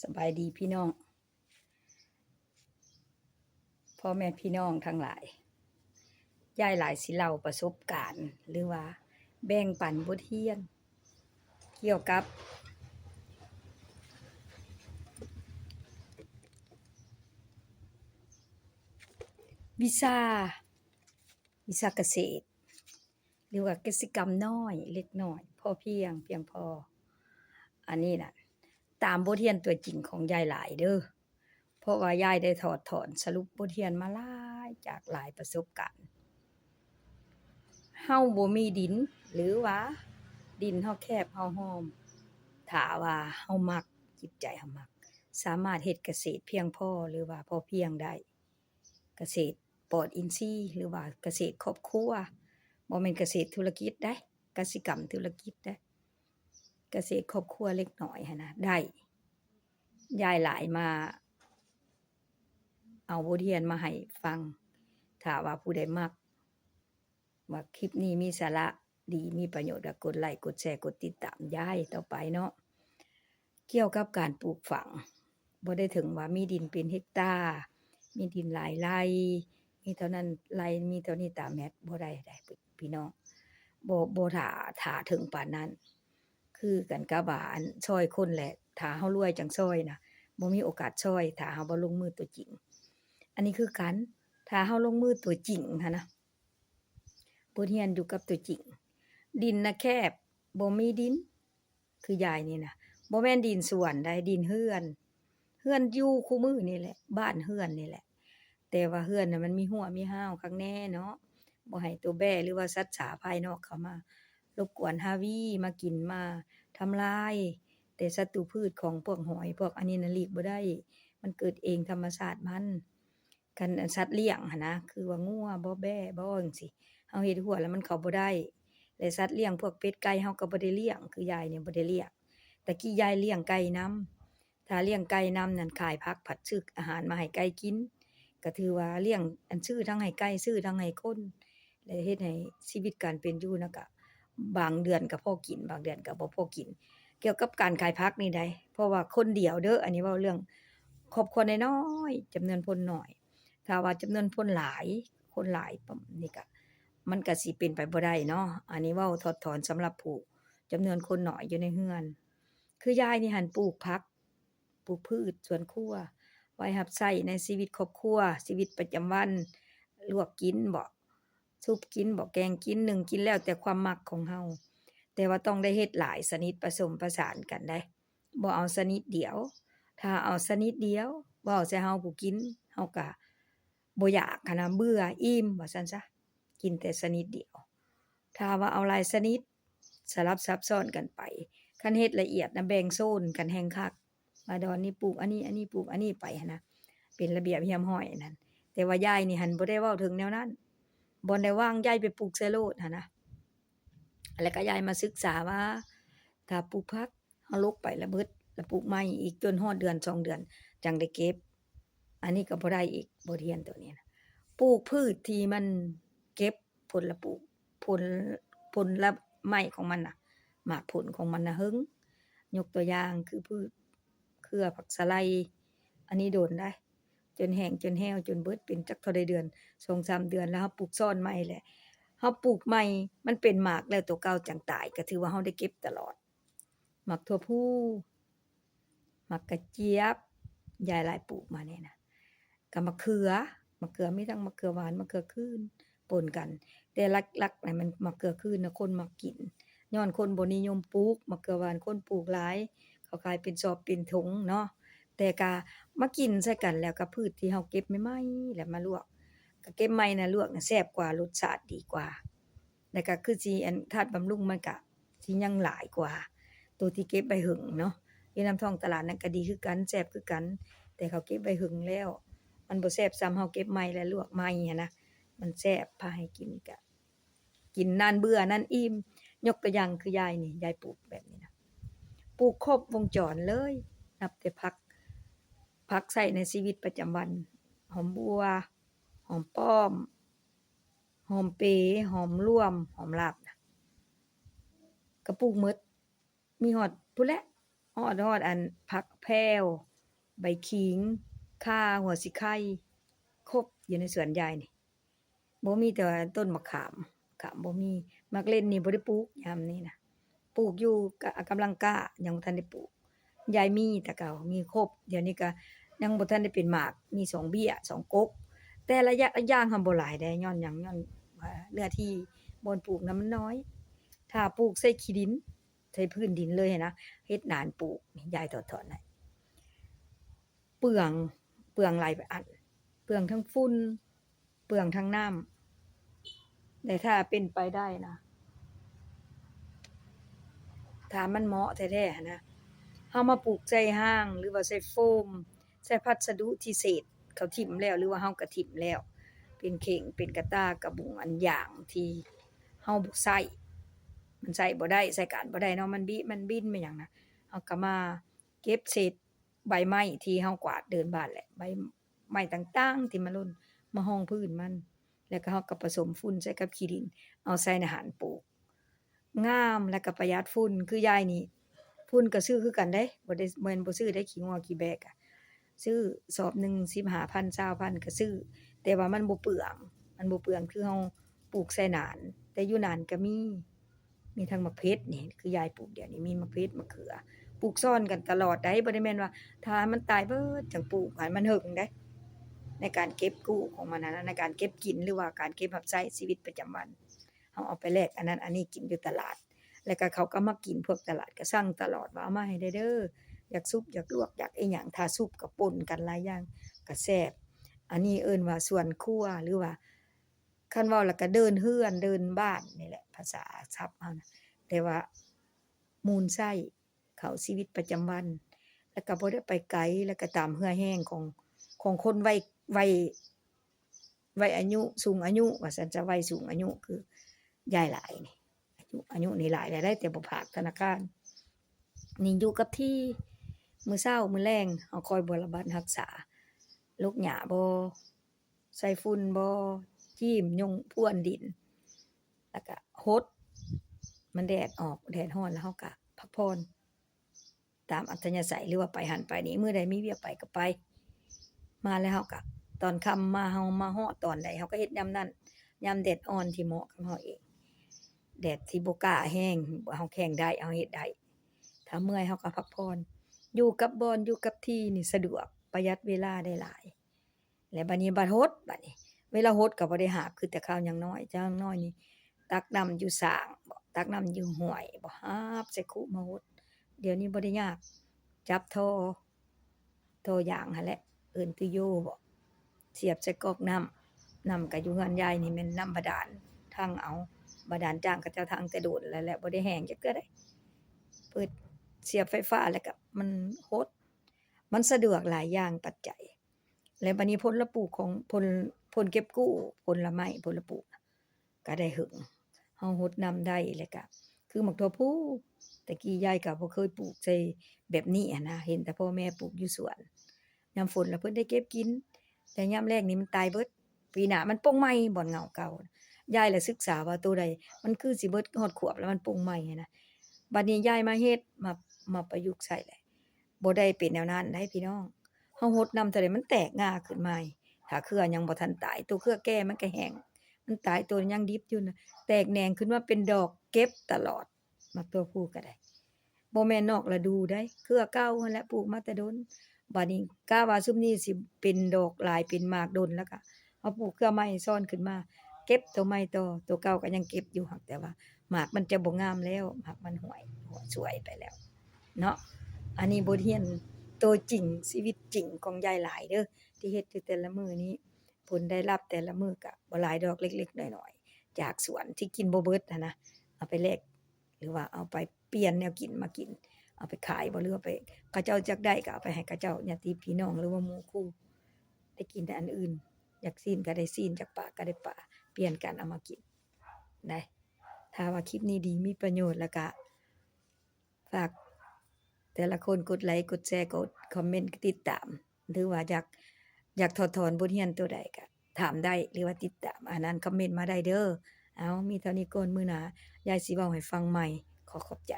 สบายดีพี่น้องพ่อแม่พี่น้องทั้งหลายยายหลายสิเล่าประสบการณ์หรือว่าแบ่งปันบทเรียนเกี่ยวกับวิชาเกษตรหรือว่าเกษตรกรรมน้อยเล็กน้อยพอเพียงพออันนี้น่ะตามบทเรียนตัวจริงของยายหลายเด้อเพราะว่ายายได้ถอดถอนสรุปบทเรียนมาหลายจากหลายประสบการณ์เฮาบ่มีดินหรือว่าดินเฮาแคบเฮาหอมถ้าว่าเฮามักจิตใจเฮามักสามารถเฮ็ดเกษตรเพียงพอหรือว่าพอเพียงได้เกษตรปลอดอินทรีย์หรือว่าเกษตรครอบครัวบ่แม่นเกษตรธุรกิจเด้กสิกรรมธุรกิจเด้เกษตรครอบครัวเล็กน้อยหั้นนะได้ยายหลายมาเอาบทเรียนมาให้ฟังถ้าว่าผู้ใดมักว่าคลิปนี้มีสาระดีมีประโยชน์ก็กดไลค์กดแชร์กดติดตามยายต่อไปเนาะเกี่ยวกับการปลูกฝังบ่ได้ถึงว่ามีดินเป็นเฮกตาร์มีดินหลายไร่มีเท่านั้นไร่มีเท่านี้ตามแมตรบ่ได้พี่น้องบ่ท่าถึงปานนั้นคือกันกับว่าอันช่วยคนแหละถ้าเฮารวยจังช่วยน่ะบ่มีโอกาสช่วยถ้าเฮาบ่ลงมือตัวจริงอันนี้คือกันถ้าเฮาลงมือตัวจริงหั้นนะบทเรียนอยู่กับตัวจริงดินน่ะแคบบ่มีดินคือยายนี่น่ะบ่แม่นดินสวนใดดินเรือนอยู่คู่มือนี่แหละบ้านเรือนนี่แหละแต่ว่าเรือนน่ะมันมีหัวมีห้าวคักแน่เนาะบ่ให้ตัวแบ้หรือว่าสัตว์สาภายนอกเข้ามารบกวนฮาวีมากินมาทำลายแต่ศัตรูพืชของพวกหอยพวกอันนี้น่ะหลีกบ่ได้มันเกิดเองธรรมชาติมันคันอันสัตว์เลี้ยงหั้นนะคือว่างัวบ่แบ้บ่จั่งซี้เฮาเฮ็ดหัวแล้วมันเข้าบ่ได้และสัตว์เลี้ยงพวกเป็ดไก่เฮาก็บ่ได้เลี้ยงคือยายนี่บ่ได้เลี้ยงแต่กี้ยายเลี้ยงไก่นำถ้าเลี้ยงไก่นำนั่นขายผักผัดซื้ออาหารมาให้ไก่กินก็ถือว่าเลี้ยงอันซื้อทั้งให้ไก่ซื้อทั้งให้คนและเฮ็ดให้ชีวิตการเป็นอยู่น่ะก็บางเดือนก็พอกินบางเดือนก็บ่พอกินเกี่ยวกับการขายผักนี่ได้เพราะว่าคนเดียวเด้ออันนี้เว้าเรื่องครอบครัวน้อยๆจำนวนคนน้อยถ้าว่าจำนวนคนหลายคนหลายนี่ก็มันก็สิเป็นไปบ่ได้เนาะอันนี้เว้าถอดถอนสำหรับผู้จำนวนคนน้อยอยู่ในเรือนคือยายนี่หั้นปลูกผักปลูกพืชสวนครัวไว้รับใช้ในชีวิตครอบครัวชีวิตประจำวันลวกกินบ่สุบกินบ่แกงกินนึ่งกินแล้วแต่ความมักของเฮาแต่ว่าต้องได้เฮ็ดหลายชนิดผสมผสานกันได้บ่เอาชนิดเดียวถ้าเอาชนิดเดียวเว้าใส่เฮาผู้กินเฮาก็บ่อยากหั้นนะเบื่ออิ่มว่าซั่นซะกินแต่ชนิดเดียวถ้าว่าเอาหลายชนิดสลับซับซ้อนกันไปคันเฮ็ดละเอียดน่ะแบ่งโซนกันแฮ่งคักว่าดอนนี้ปลูกอันนี้อันนี้ปลูกอันนี้ไปหั้นนะเป็นระเบียบเรียบร้อยนั่นแต่ว่ายายนี่หั้นบ่ได้เว้าถึงแนวนั้นบ่ได้ว่างยายไปปลูกไสโลดหั้นนะแล้วก็ยายมาศึกษาว่าถ้าปลูกผักเฮาลกไปแล้วเบิดแล้วปลูกใหม่อีกจนฮอดเดือน2เดือนจังได้เก็บอันนี้ก็บ่ได้อีกบทเรียนตัวนี้นะปลูกพืชที่มันเก็บผลละปลูกผลผลละไม้ของมันน่ะหมากผลของมันน่ะหึงยกตัวอย่างคือพืชเครือผักสะไลอันนี้โดนได้จนแห้งจนแห้วจนเบิดเป็นจักเท่าใดเดือน 2-3 เดือนแล้วเฮาปลูกซ้อนใหม่แหละเฮาปลูกใหม่มันเป็นหมากแล้วตัวเก่าจังตายก็ถือว่าเฮาได้เก็บตลอดหมากถั่วพูหมากกระเจี๊ยบยายหลายปลูกมานี่นะกับมะเขือมีทั้งมะเขือหวานมะเขือคืนปนกันแต่หลักๆน่ะมันมะเขือคืนน่ะคนมักกินญ้อนคนบ่นิยมปลูกมะเขือหวานคนปลูกหลายเขาขายเป็นสอบเป็นถุงเนาะแต่ก็มากินใส่กันแล้วกับพืชที่เฮาเก็บใหม่ๆแล้วมาลวกก็เก็บใหม่น่ะลวกน่ะแซ่บกว่ารสชาติดีกว่าแล้วก็คือสิอันธาตุบำรุงมันก็สิยังหลายกว่าตัวที่เก็บไว้หึงเนาะอยู่นำท้องตลาดนั้นก็ดีคือกันแซ่บคือกันแต่เขาเก็บไว้หึงแล้วมันบ่แซ่บส่ำเฮาเก็บใหม่แล้วลวกใหม่หั้นนะมันแซ่บพาให้กินก็กินนานเบื่อนานอิ่มยกตัวอย่างคือยายนี่ยายปลูกแบบนี้นะปลูกครบวงจรเลยนับแต่ผักใช้ในชีวิตประจำวันหอมบัวหอมป้อมหอมเป๋หอมร่วมหอมลาบน่ะก็ปลูกหมดมีฮอดพู้นแหละ ฮอดอันผักแพรวใบขิงข่าหัวสิไข่ครบอยู่ในสวนยายนี่บ่มีแต่ว่าต้นมะขามบ่มีมักเล่นนี่บ่ได้ปลูกยามนี้น่ะปลูกอยู่กำลังกะยังบ่ทันได้ปลูกยายมีแต่เก่ามีครบเดี๋ยวนี้ก็ยังบ่ทันได้เป็นหมากมี2เบี้ย2กกแต่ระยะอย่างหั้นบ่หลายเดะญ้อนหยังย้อนว่าเนื้อที่บ่อนปลูกน่ะมันน้อยถ้าปลูกใส่ขี้ดินใส่พื้นดินเลยหั้นนะเฮ็ดหนานปลูกนี่ยายถอนๆให้เปลืองเปลืองหลายอันเปลืองทั้งฝุ่นเปลืองทั้งน้ำแต่ถ้าเป็นไปได้นะถ้ามันเหมาะแท้ๆหั้นนะเฮามาปลูกใส่ห้างหรือว่าใส่โฟมใส่พัสดุที่เศษเขาถิ้มแล้วหรือว่าเฮาก็ถิ้มแล้วเป็นเข่งเป็นกะตากระบุงอันหยังที่เฮาบ่ใช้มันใช้บ่ได้ใช้การบ่ได้เนาะมันบิมันบินมาหยังนะเฮาก็มาเก็บเศษใบไม้ที่เฮากวาดเดินบ้านแหละใบไม้ต่างๆที่มันหล่นมาห้องพื้นมันแล้วก็เฮาก็ผสมฝุ่นใส่กับขี้ดินเอาใส่ในหารปลูกงามแล้วก็ประหยัดฝุ่นคือยายนี่ฝุ่นก็ซื้อคือกันเด้บ่ได้บ่แม่นบ่ซื้อได้ขี้งัวขี้แบกอะซื้อสอบหนึ่ง15,000 20,000ก็ซื้อแต่ว่ามันบ่เปลืองคือเฮาปลูกใส่หนานแต่อยู่หนานก็มีทั้งมะเพ็ดนี่คือยายปลูกเดี๋ยวนี้มีมะเพ็ดมะเขือปลูกซ่อนกันตลอดได้บ่ได้แม่นว่าถ้ามันตายเบิดจังปลูกให้มันเฮิงเด้ในการเก็บกู้ของมันนะในการเก็บกินหรือว่าการเก็บรับใช้ชีวิตประจำวันเฮาเอาไปแลกอันนั้นอันนี้กินอยู่ตลาดแล้วก็เขาก็มากินพวกตลาดก็สั่งตลอดว่าเอามาให้ได้เด้ออยากซุปอยากลวกอยากอิหยังถ้าซุปก็ป่นกันหลายอย่างก็แซ่บอันนี้เอิ้นว่าสวนครัวหรือว่าคันเว้าแล้วก็เดินเรือนเดินบ้านนี่แหละภาษาศัพท์เฮานะแต่ว่ามูลไส้เข้าชีวิตประจำวันแล้วก็บ่ได้ไปไกลแล้วก็ตามเหือแห้งของคนวัยอายุสูงอายุว่าซั่นซะวัยสูงอายุคือยายหลายนี่อายุนี่หลายแล้วได้แต่บ่ฝากธนาคารนี่อยู่กับที่มื้อเช้ามื้อแลงเฮาคอยบำบัดรักษารกหญ้าบ่ใส่ฝุ่นบ่จี้มยุงพรวนดินแล้วก็รดมันแดดออกแดดร้อนแล้วเฮาก็พักผ่อนตามอัธยาศัยหรือว่าไปหั้นไปนี่มื้อใดมีเวียกไปก็ไปมาแล้วเฮาก็ตอนค่ำมาเฮามาฮอดตอนใดเฮาก็เฮ็ดยามนั้นยามแดดอ่อนที่เหมาะกับเฮาเองแดดที่บ่กล้าแรงเฮาแข้งได้เฮาเฮ็ดได้ถ้าเมื่อยเฮาก็พักผ่อนอยู่กับบ่อนอยู่กับที่นี่สะดวกประหยัดเวลาได้หลายแล้วบัดนี้บัดรดบัดนี้เวลารดก็บ่ได้หาบคือแต่คราวยังน้อยจังน้อยนี่ตักน้ำอยู่สร้างบ่ตักน้ำอยู่ห้วยบ่หาบใส่คุมารดเดี๋ยวนี้บ่ได้ยากจับท่อยางหั้นแหละเอิ้นตุโยบ่เสียบใส่ก๊อกน้ำก็อยู่เรือนยายนี่แม่นน้ำบาดาลทั่งเอาบาดาลจ้างเขาเจ้าทั่งแต่โดนแล้วแหละบ่ได้แห้งจักเทื่อเดะเปิดเสียบไฟฟ้าแล้วก็มันรดมันสะดวกหลายอย่างปัจจัยแล้วบัดนี้ผลปลูกของผลเก็บกู้ผลไม้ผลปลูกก็ได้หึงเฮารดน้ำได้แล้วก็คือหมักถั่วพูแต่กี้ยายก็บ่เคยปลูกใส่แบบนี้หั้นนะเห็นแต่พ่อแม่ปลูกอยู่สวนยามฝนแล้วเพิ่นได้เก็บกินแต่ยามแล้งนี่มันตายเบิดปีหน้ามันปลงใหม่บ่อนเงาเก่ายายล่ะศึกษาว่าตัวใดมันคือสิเบิดฮอดขวบแล้วมันปลงใหม่หั้นนะบัดนี้ยายมาเฮ็ดมาประยุกต์ใช้แหละบ่ได้เป็นแนวนั้นได้พี่น้องเฮารดน้ำเท่าใดมันแตกง่าขึ้นใหม่ถ้าเครือยังบ่ทันตายตัวเครือแก่มันก็แห้งมันตายตัวยังดิบอยู่น่ะแตกแหน่งขึ้นมาเป็นดอกเก็บตลอดมักตัวผู้ก็ได้บ่แม่นนอกฤดูได้เครือเก่าหั้นแหละปลูกมาแต่ดนบัดนี้กะว่าซุมนี้สิเป็นดอกหลายเป็นหมากดนแล้วก็เฮาปลูกเครือใหม่ซ้อนขึ้นมาเก็บตัวใหม่ต่อตัวเก่าก็ยังเก็บอยู่หักแต่ว่าหมากมันจะบ่งามแล้วหมากมันห่วยสวยไปแล้วเนาะอันนี้บทเรียนตัวจริงชีวิตจริงของยายหลายเด้อที่เฮ็ดอยู่แต่ละมื้อนี้ผลได้รับแต่ละมื้อก็บ่หลายดอกเล็กๆน้อยๆจากสวนที่กินบ่เบิดหั้นนะเอาไปแลกหรือว่าเอาไปเปลี่ยนแนวกินมากินเอาไปขายบ่หรือเอาไปเขาเจ้าจักได้ก็เอาไปให้เขาเจ้าญาติพี่น้องหรือว่าหมู่คู่ได้กินแต่อันอื่นอยากซีนก็ได้ซีนจากป่าก็ได้ป่าเปลี่ยนกันเอามากินได้ถ้าว่าคลิปนี้ดีมีประโยชน์แล้วก็ฝากแต่ละคนกดไลค์กดแชร์กดคอมเมนต์ติดตามหรือว่าอยากถอดถอนบทเรียนตัวใดก็ถามได้หรือว่าติดตามอันนั้นคอมเมนต์มาได้เด้อเอามีเท่านี้ก่อนมื้อหน้ายายสิเว้าให้ฟังใหม่ขอขอบใจ